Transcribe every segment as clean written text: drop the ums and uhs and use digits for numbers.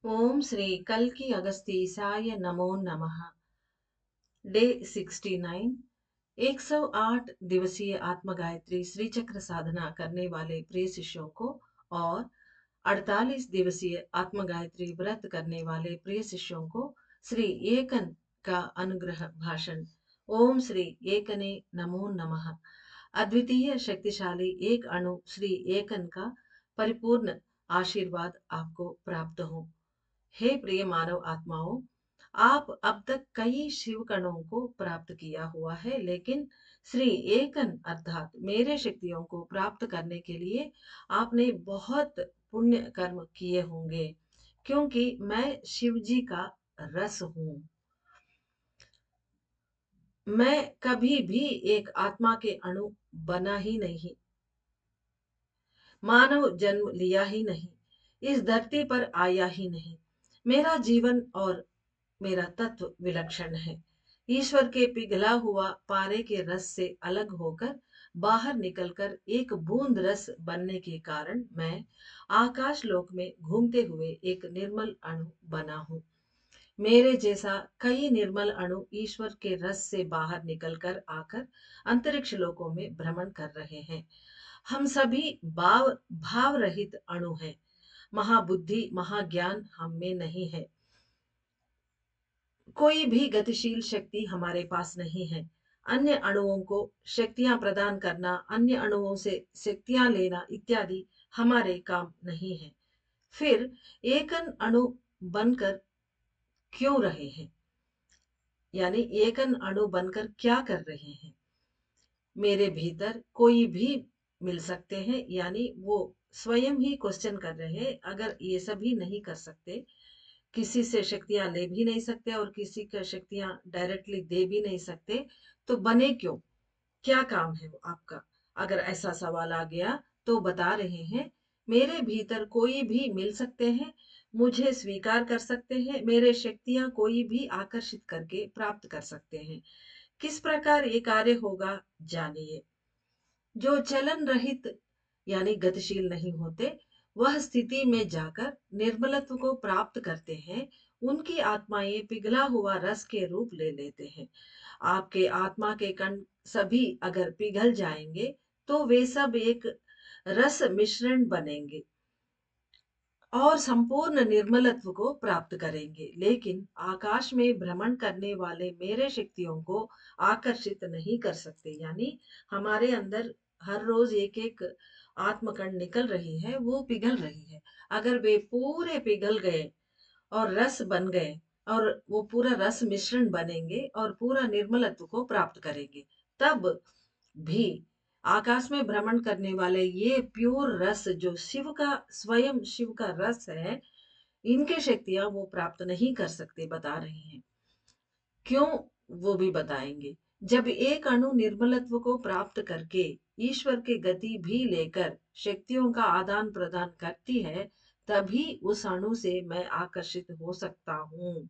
ओम श्री कल्कि अगस्तीसाय नमो नमः। डे 69। 108 दिवसीय आत्म गायत्री श्री चक्र साधना करने वाले प्रिय शिष्यों को और 48 दिवसीय आत्म गायत्री व्रत करने वाले प्रिय शिष्यों को श्री एकन का अनुग्रह भाषण। ओम श्री एकने नमो नमः। अद्वितीय शक्तिशाली एक अणु श्री एकन का परिपूर्ण आशीर्वाद आपको प्राप्त हो। हे प्रिय मानव आत्माओं, आप अब तक कई शिव कणों को प्राप्त किया हुआ है, लेकिन श्री एकन अर्थात मेरे शक्तियों को प्राप्त करने के लिए आपने बहुत पुण्य कर्म किए होंगे, क्योंकि मैं शिव जी का रस हूं। मैं कभी भी एक आत्मा के अणु बना ही नहीं, मानव जन्म लिया ही नहीं, इस धरती पर आया ही नहीं। मेरा जीवन और मेरा तत्व विलक्षण है। ईश्वर के पिघला हुआ पारे के रस से अलग होकर बाहर निकलकर एक बूंद रस बनने के कारण मैं आकाश लोक में घूमते हुए एक निर्मल अणु बना हूं। मेरे जैसा कई निर्मल अणु ईश्वर के रस से बाहर निकलकर आकर अंतरिक्ष लोकों में भ्रमण कर रहे हैं। हम सभी भाव रहित अणु हैं। महाबुद्धि महाज्ञान हम में नहीं है। कोई भी गतिशील शक्ति हमारे पास नहीं है। अन्य अणुओं को शक्तियां प्रदान करना, अन्य अणुओं से शक्तियां लेना इत्यादि हमारे काम नहीं है। फिर एकन अणु बनकर क्यों रहे हैं, यानी एकन अणु बनकर क्या कर रहे हैं? मेरे भीतर कोई भी मिल सकते हैं, यानी वो स्वयं ही क्वेश्चन कर रहे हैं। अगर ये सभी नहीं कर सकते, किसी से शक्तियां ले भी नहीं सकते और किसी का शक्तियां डायरेक्टली दे भी नहीं सकते, तो बने क्यों? क्या काम है वो आपका? अगर ऐसा सवाल आ गया तो बता रहे हैं, मेरे भीतर कोई भी मिल सकते हैं, मुझे स्वीकार कर सकते हैं, मेरे शक्तियां कोई भी आकर्षित करके प्राप्त कर सकते हैं। किस प्रकार ये कार्य होगा, जानिए। जो चलन रहित यानी गतिशील नहीं होते, वह स्थिति में जाकर निर्मलत्व को प्राप्त करते हैं। उनकी आत्माएं पिघला हुआ रस के रूप ले लेते हैं। आपके आत्मा के कण सभी अगर पिघल जाएंगे तो वे सब एक रस मिश्रण बनेंगे और संपूर्ण निर्मलत्व को प्राप्त करेंगे। लेकिन आकाश में भ्रमण करने वाले मेरे शक्तियों को आकर्षित नहीं कर सकते, यानी हमारे अंदर हर रोज एक एक आत्मकण निकल रही है, वो पिघल रही है। अगर वे पूरे पिघल गए और रस बन गए और वो पूरा रस मिश्रण बनेंगे और पूरा निर्मलत्व को प्राप्त करेंगे, तब भी आकाश में भ्रमण करने वाले ये प्योर रस जो शिव का स्वयं शिव का रस है, इनके शक्तियां वो प्राप्त नहीं कर सकते, बता रहे हैं। क्यों, वो भी बताएंगे। जब एक अणु निर्मलत्व को प्राप्त करके ईश्वर के गति भी लेकर शक्तियों का आदान प्रदान करती है, तभी उस अणु से मैं आकर्षित हो सकता हूं।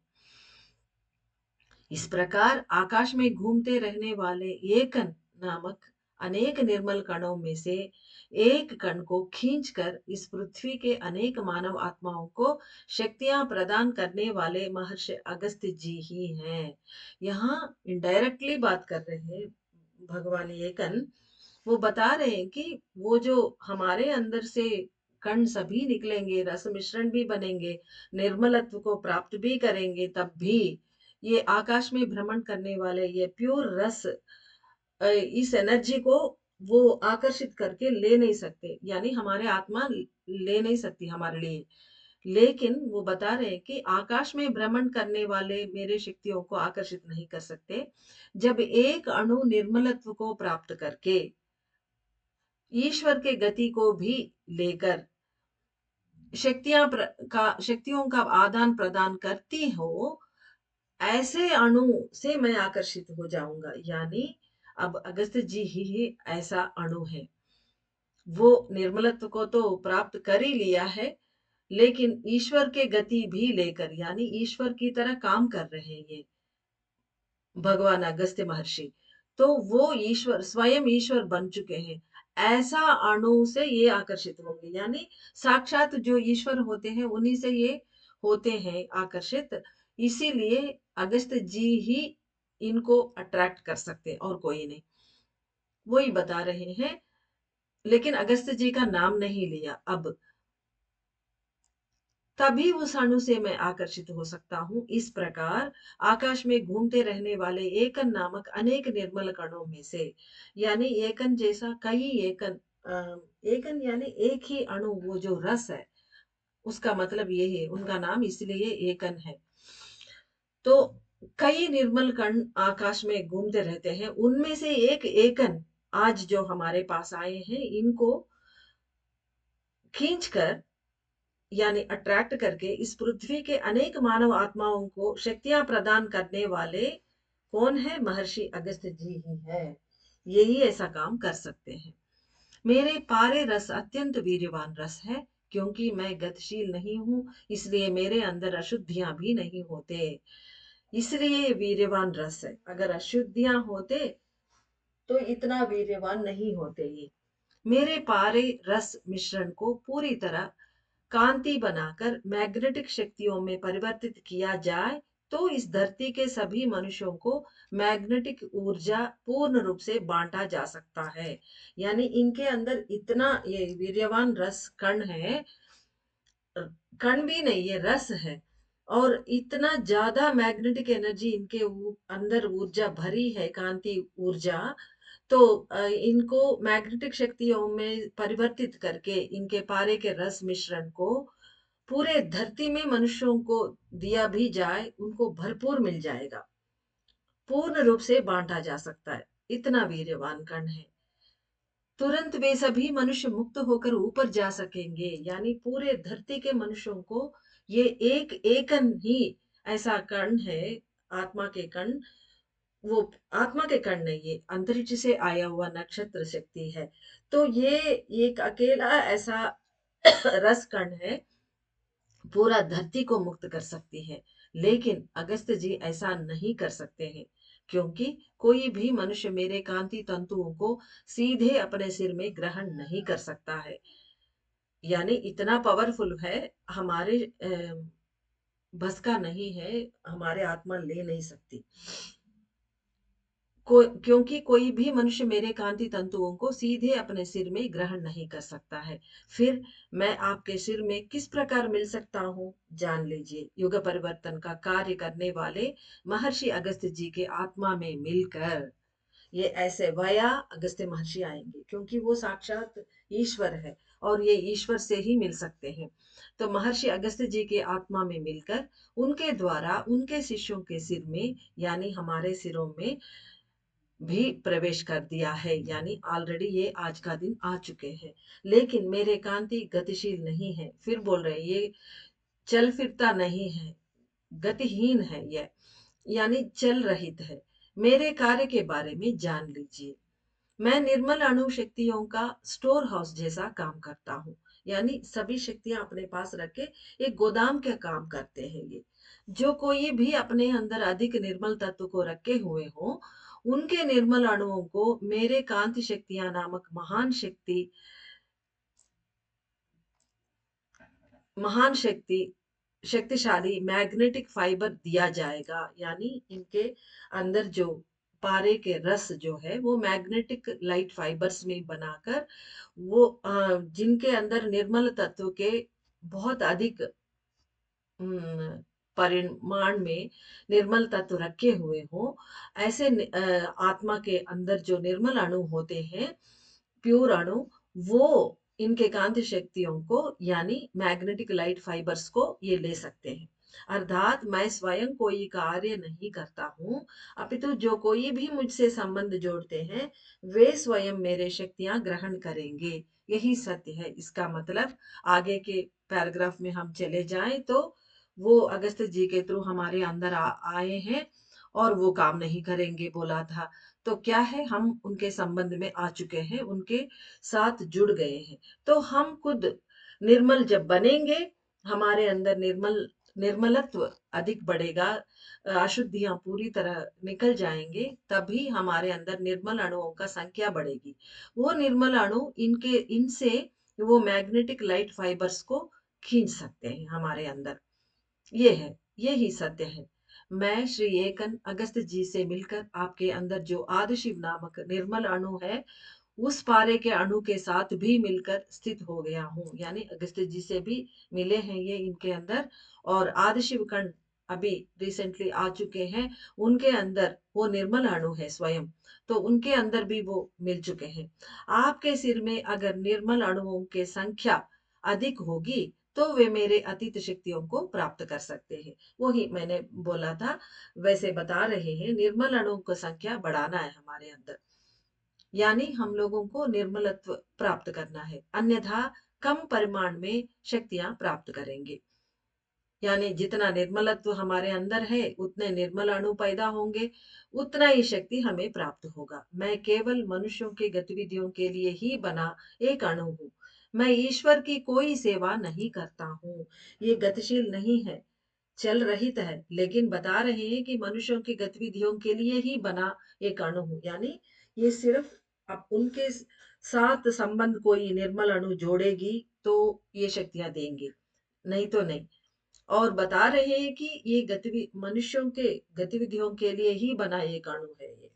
इस प्रकार आकाश में घूमते रहने वाले एकन नामक अनेक निर्मल कणों में से एक कण को खींचकर इस पृथ्वी के अनेक मानव आत्माओं को शक्तियां प्रदान करने वाले महर्षि अगस्त्य जी ही हैं। यहाँ इनडायरेक्टली बात कर रहे हैं भगवान एकन। वो बता रहे हैं कि वो जो हमारे अंदर से कण सभी निकलेंगे, रस मिश्रण भी बनेंगे, निर्मलत्व को प्राप्त भी करेंगे, तब भी ये आकाश में भ्रमण करने वाले ये प्योर रस इस एनर्जी को वो आकर्षित करके ले नहीं सकते, यानी हमारे आत्मा ले नहीं सकती हमारे लिए। लेकिन वो बता रहे हैं कि आकाश में भ्रमण करने वाले मेरे शक्तियों को आकर्षित नहीं कर सकते। जब एक अणु निर्मलत्व को प्राप्त करके ईश्वर के गति को भी लेकर शक्तियों का आदान प्रदान करती हो, ऐसे अणु से मैं आकर्षित हो जाऊंगा। यानी अब अगस्त्य जी ही ऐसा अणु है। वो निर्मलत्व को तो प्राप्त कर ही लिया है, लेकिन ईश्वर के गति भी लेकर, यानी ईश्वर की तरह काम कर रहे हैं ये भगवान अगस्त्य महर्षि। तो वो ईश्वर स्वयं ईश्वर बन चुके हैं। ऐसा अणु से ये आकर्षित होंगे, यानी साक्षात जो ईश्वर होते हैं उन्हीं से ये होते हैं आकर्षित, इसीलिए अगस्त जी ही इनको अट्रैक्ट कर सकते हैं और कोई नहीं। वही बता रहे हैं, लेकिन अगस्त जी का नाम नहीं लिया अब। तभी उस अणु से मैं आकर्षित हो सकता हूँ। इस प्रकार आकाश में घूमते रहने वाले एकन नामक अनेक निर्मल कणों में से, यानी एकन जैसा कई एकन, एकन यानी एक ही अणु, वो जो रस है उसका मतलब ये है, उनका नाम इसलिए एकन है। तो कई निर्मल कण आकाश में घूमते रहते हैं, उनमें से एक एकन आज जो हमारे पास आए हैं, इनको खींचकर यानी अट्रैक्ट करके इस पृथ्वी के अनेक मानव आत्माओं को शक्तियां प्रदान करने वाले कौन है? महर्षि अगस्त्य जी ही है। यही ऐसा काम कर सकते हैं। मेरे पारे रस अत्यंत वीर्यवान रस है, क्योंकि मैं गतिशील नहीं हूं, इसलिए मेरे अंदर अशुद्धियां भी नहीं होते। इसलिए वीर्यवान रस है। अगर अशुद्धियां होते तो इतना वीर्यवान नहीं होते ये। मेरे पारे रस मिश्रण को पूरी तरह कांति बनाकर मैग्नेटिक शक्तियों में परिवर्तित किया जाए, तो इस धरती के सभी मनुष्यों को मैग्नेटिक ऊर्जा पूर्ण रूप से बांटा जा सकता है। यानी इनके अंदर इतना ये वीर्यवान रस कण है, कण भी नहीं, ये रस है। और इतना ज्यादा मैग्नेटिक एनर्जी इनके अंदर ऊर्जा भरी है, कांति ऊर्जा। तो इनको मैग्नेटिक शक्तियों में परिवर्तित करके इनके पारे के रस मिश्रण को पूरे धरती में मनुष्यों को दिया भी जाए, उनको भरपूर मिल जाएगा, पूर्ण रूप से बांटा जा सकता है। इतना वीर्यवान कण है। तुरंत वे सभी मनुष्य मुक्त होकर ऊपर जा सकेंगे, यानी पूरे धरती के मनुष्यों को ये एक एकन ही ऐसा कण है, आत्मा के कण। वो आत्मा के कण नहीं, ये अंतरिक्ष से आया हुआ नक्षत्र शक्ति है। तो ये एक अकेला ऐसा रस कण है, पूरा धरती को मुक्त कर सकती है। लेकिन अगस्त जी ऐसा नहीं कर सकते हैं, क्योंकि कोई भी मनुष्य मेरे कांति तंतुओं को सीधे अपने सिर में ग्रहण नहीं कर सकता है। यानी इतना पावरफुल है, हमारे बस का नहीं है, हमारे आत्मा ले नहीं सकती। क्योंकि कोई भी मनुष्य मेरे कांति तंतुओं को सीधे अपने सिर में ग्रहण नहीं कर सकता है। फिर मैं आपके सिर में किस प्रकार मिल सकता हूँ? जान लीजिए। युग परिवर्तन का कार्य करने वाले महर्षि अगस्त्य जी के आत्मा में मिलकर ये ऐसे वया अगस्त्य महर्षि आएंगे, क्योंकि वो साक्षात ईश्वर है और ये ईश्वर से ही मिल सकते हैं। तो महर्षि अगस्त्य जी के आत्मा में मिलकर उनके द्वारा उनके शिष्यों के सिर में, यानी हमारे सिरों में भी प्रवेश कर दिया है, यानी ऑलरेडी ये आज का दिन आ चुके हैं। लेकिन मेरे कांति गतिशील नहीं है। फिर बोल रहे हैं, ये चल फिरता नहीं है, गतिहीन है ये, यानी चल रहित है। मेरे कार्य के बारे में जान लीजिए। मैं निर्मल अणु शक्तियों का स्टोर हाउस जैसा काम करता हूँ, यानी सभी शक्तियां अपने पास रख के एक गोदाम का काम करते हैं ये। जो कोई भी अपने अंदर अधिक निर्मल तत्व को रखे हुए हो, उनके निर्मल अणुओं को मेरे कांति शक्तियां नामक महान शक्ति शक्तिशाली मैग्नेटिक फाइबर दिया जाएगा। यानी इनके अंदर जो पारे के रस जो है, वो मैग्नेटिक लाइट फाइबर्स में बनाकर वो जिनके अंदर निर्मल तत्व के बहुत अधिक परिमाण में निर्मल तत्व रखे हुए हो, ऐसे आत्मा के अंदर जो निर्मल अणु होते हैं, प्योर अणु, वो इनके कांति शक्तियों को यानी मैग्नेटिक लाइट फाइबर्स को ये ले सकते हैं। अर्थात मैं स्वयं कोई कार्य नहीं करता हूँ, अपितु जो कोई भी मुझसे संबंध जोड़ते हैं, वे स्वयं मेरे शक्तियां ग्रहण करेंगे। यही सत्य है। इसका मतलब आगे के पैराग्राफ में हम चले जाएं तो वो अगस्त्य जी के थ्रू हमारे अंदर आए हैं और वो काम नहीं करेंगे बोला था। तो क्या है, हम उनके संबंध में आ चुके हैं, उनके साथ जुड़ गए हैं। तो हम खुद निर्मल जब बनेंगे, हमारे अंदर निर्मलत्व अधिक बढ़ेगा, अशुद्धियां पूरी तरह निकल जाएंगे, तभी हमारे अंदर निर्मल अणुओं का संख्या बढ़ेगी। वो निर्मल अणु इनसे वो मैग्नेटिक लाइट फाइबर्स को खींच सकते हैं हमारे अंदर। ये है, यही सत्य है। मैं श्री एकन अगस्त जी से मिलकर आपके अंदर जो आदिशिव नामक निर्मल अणु है, उस पारे के अणु के साथ भी मिलकर स्थित हो गया हूँ। यानी अगस्त जी से भी मिले हैं ये इनके अंदर, और आदिशिव कण अभी रिसेंटली आ चुके हैं, उनके अंदर वो निर्मल अणु है स्वयं, तो उनके अंदर भी वो मिल चुके हैं। आपके सिर में अगर निर्मल अणुओं की संख्या अधिक होगी, तो वे मेरे अतीत शक्तियों को प्राप्त कर सकते हैं। वही मैंने बोला था, वैसे बता रहे हैं निर्मल अणुओं की संख्या बढ़ाना है हमारे अंदर, यानी हम लोगों को निर्मलत्व प्राप्त करना है, अन्यथा कम परिमाण में शक्तियां प्राप्त करेंगे। यानी जितना निर्मलत्व हमारे अंदर है, उतने निर्मल अणु पैदा होंगे, उतना ही शक्ति हमें प्राप्त होगा। मैं केवल मनुष्यों की गतिविधियों के लिए ही बना एक अणु हूँ। मैं ईश्वर की कोई सेवा नहीं करता हूँ। ये गतिशील नहीं है, चल रहित है, लेकिन बता रहे हैं कि मनुष्यों की गतिविधियों के लिए ही बना एक अणु हूँ। यानी ये सिर्फ अब उनके साथ संबंध कोई निर्मल अणु जोड़ेगी तो ये शक्तियां देंगे, नहीं तो नहीं। और बता रहे हैं कि ये गतिवि मनुष्यों के गतिविधियों के लिए ही बना एक अणु है ये,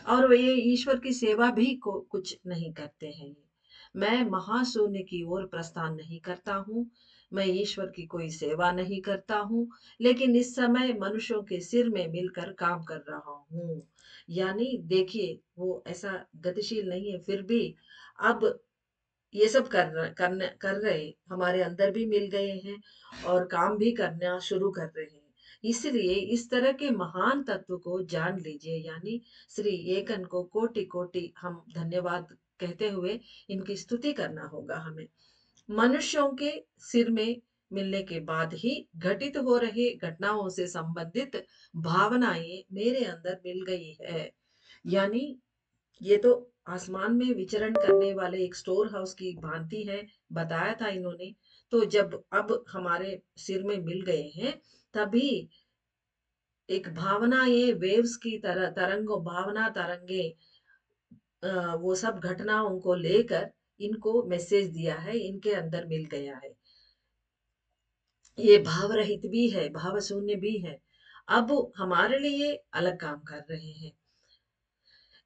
और ये ईश्वर की सेवा भी को कुछ नहीं करते हैं ये। मैं महाशून्य की ओर प्रस्थान नहीं करता हूँ, मैं ईश्वर की कोई सेवा नहीं करता हूँ, लेकिन इस समय मनुष्यों के सिर में मिलकर काम कर रहा हूँ। यानी देखिए, वो ऐसा गतिशील नहीं है, फिर भी अब ये सब कर रहे हमारे अंदर भी मिल गए हैं, और काम भी करना शुरू कर रहे हैं। इसलिए इस तरह के महान तत्व को जान लीजिए। यानी श्री एकन को कोटि कोटि हम धन्यवाद कहते हुए इनकी स्तुति करना होगा हमें। मनुष्यों के सिर में मिलने के बाद ही घटित हो रहे घटनाओं से संबंधित भावनाएं मेरे अंदर मिल गई है। यानी ये तो आसमान में विचरण करने वाले एक स्टोर हाउस की भांति है, बताया था इन्होंने। तो जब अब हमारे सिर में मिल गए हैं, तभी एक भावना, ये वेव्स की तरह तरंगों भावना तरंगे, वो सब घटनाओं को लेकर इनको मैसेज दिया है, इनके अंदर मिल गया है। ये भाव रहित भी है, भाव शून्य भी है, अब हमारे लिए अलग काम कर रहे हैं।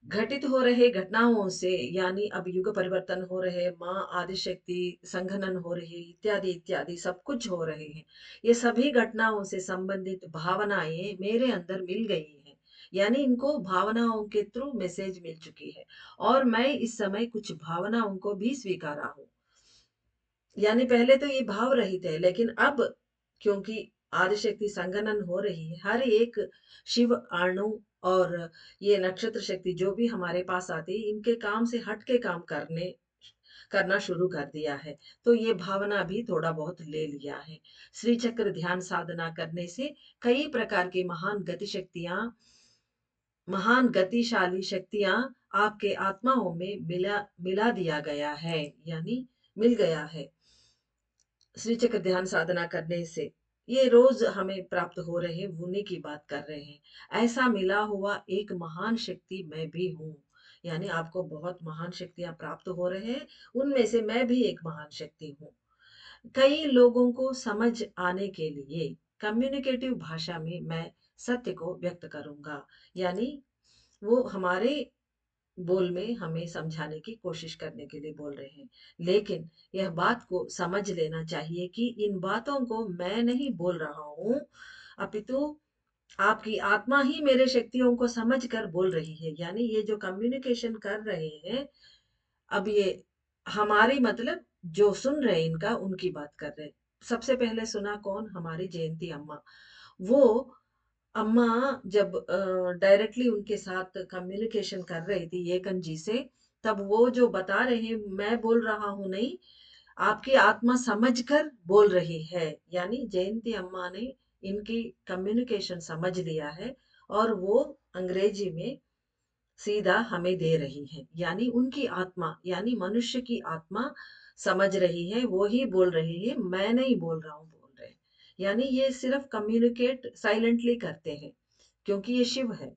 घटित हो रहे घटनाओं से, यानी अब युग परिवर्तन हो रहे, माँ आदिशक्ति संघनन हो रही, इत्यादि इत्यादि सब कुछ हो रहे हैं। ये सभी घटनाओं से संबंधित भावनाएं मेरे अंदर मिल गई हैं। यानी इनको भावनाओं के थ्रू मैसेज मिल चुकी है, और मैं इस समय कुछ भावनाओं को भी स्वीकारा हूँ। यानी पहले तो ये भाव रहित है, लेकिन अब क्योंकि आदिशक्ति संगनन हो रही है, हर एक शिव अणु और ये नक्षत्र शक्ति जो भी हमारे पास आती है, इनके काम से हट के काम करना शुरू कर दिया है। तो ये भावना भी थोड़ा बहुत ले लिया है। श्री चक्र ध्यान साधना करने से कई प्रकार की महान गतिशाली शक्तियां आपके आत्माओं में मिला दिया गया है, यानी मिल गया है। श्री चक्र ध्यान साधना करने से ये रोज हमें प्राप्त हो रहे, उन्हीं की बात कर रहे हैं। ऐसा मिला हुआ एक महान शक्ति मैं भी हूँ। यानी आपको बहुत महान शक्तियां प्राप्त हो रहे हैं, उनमें से मैं भी एक महान शक्ति हूँ। कई लोगों को समझ आने के लिए कम्युनिकेटिव भाषा में मैं सत्य को व्यक्त करूंगा। यानी वो हमारे बोल में हमें समझाने की कोशिश करने के लिए बोल रहे हैं, लेकिन यह बात को समझ लेना चाहिए कि इन बातों को मैं नहीं बोल रहा हूँ, अपितु आपकी आत्मा ही मेरे शक्तियों को समझ कर बोल रही है। यानी ये जो कम्युनिकेशन कर रहे हैं, अब ये हमारी मतलब जो सुन रहे हैं इनका, उनकी बात कर रहे हैं। सबसे पहले सुना कौन? हमारी जयंती अम्मा। वो अम्मा जब डायरेक्टली उनके साथ कम्युनिकेशन कर रही थी एकन जी से, तब वो जो बता रहे हैं, मैं बोल रहा हूं नहीं, आपकी आत्मा समझकर बोल रही है। यानी जयंती अम्मा ने इनकी कम्युनिकेशन समझ लिया है, और वो अंग्रेजी में सीधा हमें दे रही है। यानी उनकी आत्मा, यानी मनुष्य की आत्मा समझ रही है, वो ही बोल रही है, मैं नहीं बोल रहा हूँ, बोल रहे हैं। यानी ये सिर्फ कम्युनिकेट साइलेंटली करते हैं, क्योंकि ये शिव है।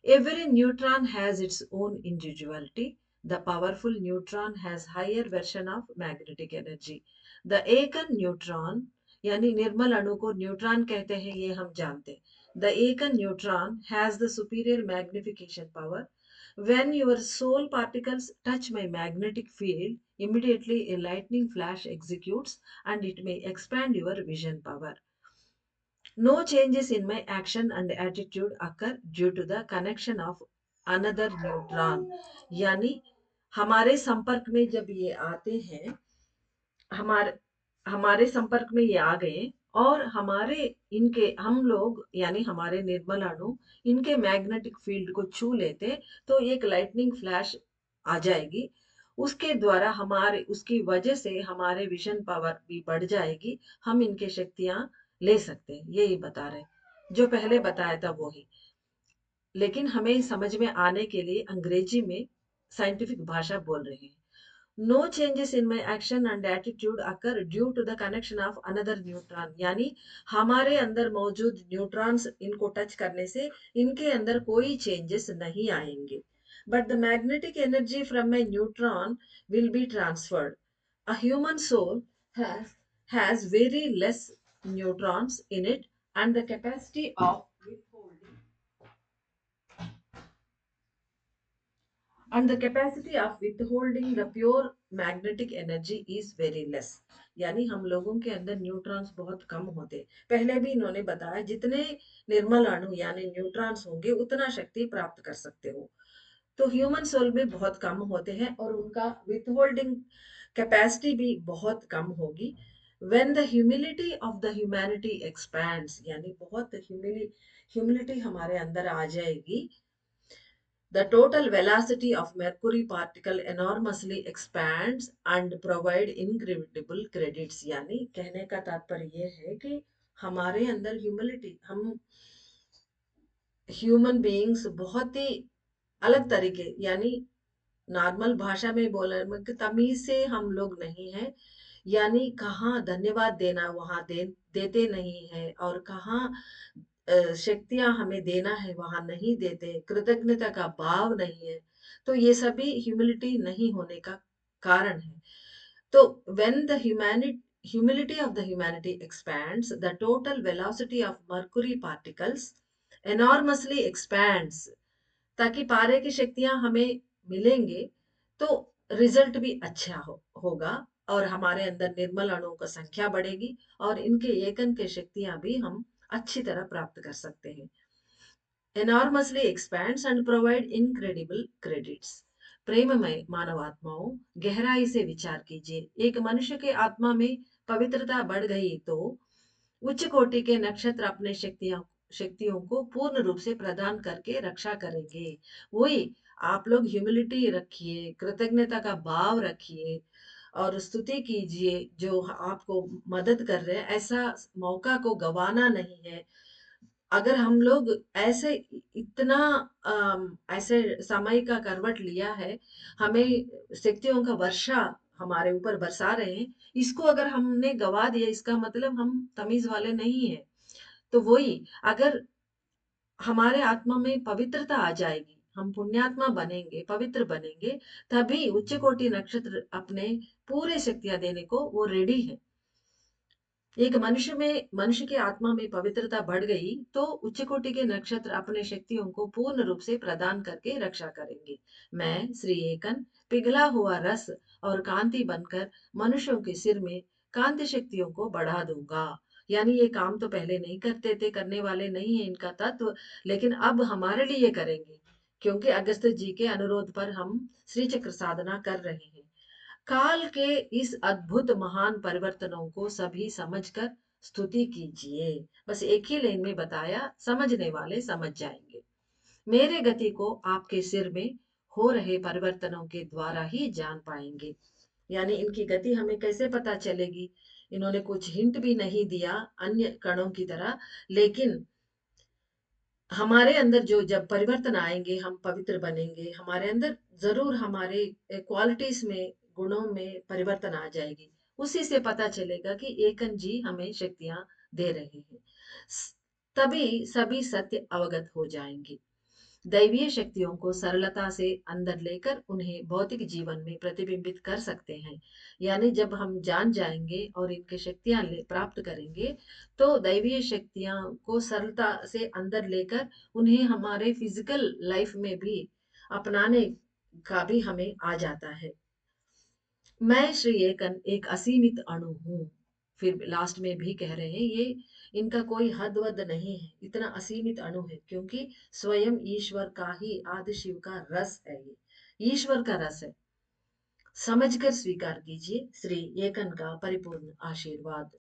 Every neutron has its own individuality. The powerful neutron has higher version of magnetic energy. The Akan neutron यानी निर्मल अणु को न्यूट्रॉन कहते हैं, ये हम जानते हैं। द एकन neutron has the superior magnification power. When your soul particles touch my magnetic field, immediately a lightning flash executes and it may expand your vision power. No changes in my action and attitude occur due to the connection of another neutron. यानी हमारे संपर्क में जब ये आते हैं, हमारे हमारे संपर्क में ये आ गए और हमारे इनके हम लोग यानी हमारे निर्मल अणु इनके मैग्नेटिक फील्ड को छू लेते तो एक लाइटनिंग फ्लैश आ जाएगी। उसके द्वारा हमारे उसकी वजह से हमारे विजन पावर भी बढ़ जाएगी। हम इनके शक्तियां ले सकते हैं, यही बता रहे जो पहले बताया था वो ही। लेकिन हमें समझ में आने के लिए अंग्रेजी में साइंटिफिक भाषा बोल रहे हैं। No changes in my action and attitude occur due to the connection of another neutron. यानी हमारे अंदर मौजूद न्यूट्रॉन्स इनको टच करने से इनके अंदर कोई चेंजेस नहीं आएंगे। But the magnetic energy from my neutron will be transferred. A human soul has very less neutrons in it and the capacity of withholding and the capacity of withholding the pure magnetic energy is very less. यानी हम लोगों के अंदर neutrons बहुत कम होते। पहले भी इन्होंने बताया जितने निर्मल अणु यानी न्यूट्रॉन्स होंगे उतना शक्ति प्राप्त कर सकते हो। तो ह्यूमन सोल में बहुत कम होते हैं और उनका विथहोल्डिंग कैपेसिटी भी बहुत कम होगी। when the humility of the humanity expands यानी बहुत ह्यूमिलिटी हमारे अंदर आ जाएगी। The total velocity of mercury particle enormously expands and provide incredible credits. यानी कहने का तात्पर्य ये है कि हमारे अंदर ह्यूमिलिटी, हम ह्यूमन बीइंग्स बहुत ही अलग तरीके यानी नॉर्मल भाषा में बोले कि तमीज से हम लोग नहीं हैं। यानी कहाँ धन्यवाद देना वहां देते नहीं है और कहाँ शक्तियां हमें देना है वहां नहीं देते, कृतज्ञता का भाव नहीं है। तो ये सभी ह्यूमिलिटी नहीं होने का कारण है। तो when the humility of the humanity expands, the total velocity of mercury particles enormously expands. ताकि पारे की शक्तियां हमें मिलेंगे तो रिजल्ट भी अच्छा होगा और हमारे अंदर निर्मल अणुओं की संख्या बढ़ेगी और इनके एकन के शक्तियां भी हम अच्छी तरह प्राप्त कर सकते हैं। enormously expands and provide incredible credits. प्रेममय मानवात्माओं, गहराई से विचार कीजिए। एक मनुष्य के आत्मा में पवित्रता बढ़ गई तो उच्च कोटि के नक्षत्र अपने शक्तियों को पूर्ण रूप से प्रदान करके रक्षा करेंगे। वही आप लोग ह्यूमिलिटी रखिए, कृतज्ञता का भाव रखिए और स्तुति कीजिए जो आपको मदद कर रहे हैं। ऐसा मौका को गवाना नहीं है। अगर हम लोग ऐसे इतना ऐसे समय का करवट लिया है, हमें शक्तियों का वर्षा हमारे ऊपर बरसा रहे हैं, इसको अगर हमने गवा दिया इसका मतलब हम तमीज वाले नहीं है। तो वही अगर हमारे आत्मा में पवित्रता आ जाएगी, हम पुण्यात्मा बनेंगे, पवित्र बनेंगे, तभी उच्च कोटि नक्षत्र अपने पूरे शक्तियां देने को वो रेडी है। एक मनुष्य की आत्मा में पवित्रता बढ़ गई तो उच्च कोटि के नक्षत्र अपने शक्तियों को पूर्ण रूप से प्रदान करके रक्षा करेंगे। मैं श्री एकन पिघला हुआ रस और कांति बनकर मनुष्यों के सिर में कांति शक्तियों को बढ़ा दूंगा। यानी ये काम तो पहले नहीं करते थे, करने वाले नहीं है इनका तत्व, लेकिन अब हमारे लिए करेंगे क्योंकि अगस्त जी के अनुरोध पर हम श्री चक्र साधना कर रहे हैं। काल के इस अद्भुत महान परिवर्तनों को सभी समझकर स्तुति कीजिए। बस एक ही लाइन में बताया, समझने वाले समझ जाएंगे। मेरे गति को आपके सिर में हो रहे परिवर्तनों के द्वारा ही जान पाएंगे। यानी इनकी गति हमें कैसे पता चलेगी? इन्होंने कुछ हिंट भी नहीं दिया अन्य कणों की तरह, लेकिन हमारे अंदर जो जब परिवर्तन आएंगे, हम पवित्र बनेंगे, हमारे अंदर जरूर हमारे क्वालिटीज में, गुणों में परिवर्तन आ जाएगी। उसी से पता चलेगा कि एकन जी हमें शक्तियां दे रहे हैं। तभी सभी सत्य अवगत हो जाएंगे। दैवीय शक्तियों को सरलता से अंदर लेकर उन्हें भौतिक जीवन में प्रतिबिंबित कर सकते हैं। यानी जब हम जान जाएंगे और इनके शक्तियां प्राप्त करेंगे, तो दैवीय शक्तियां को सरलता से अंदर लेकर उन्हें हमारे फिजिकल लाइफ में भी अपनाने का भी हमें आ जाता है। मैं श्री एक असीमित अणु हूँ। फिर लास्ट में भी कह रहे हैं ये, इनका कोई हद वद नहीं है, इतना असीमित अणु है, क्योंकि स्वयं ईश्वर का ही आदि शिव का रस है, ये ईश्वर का रस है। समझकर स्वीकार कीजिए श्री एकन का परिपूर्ण आशीर्वाद।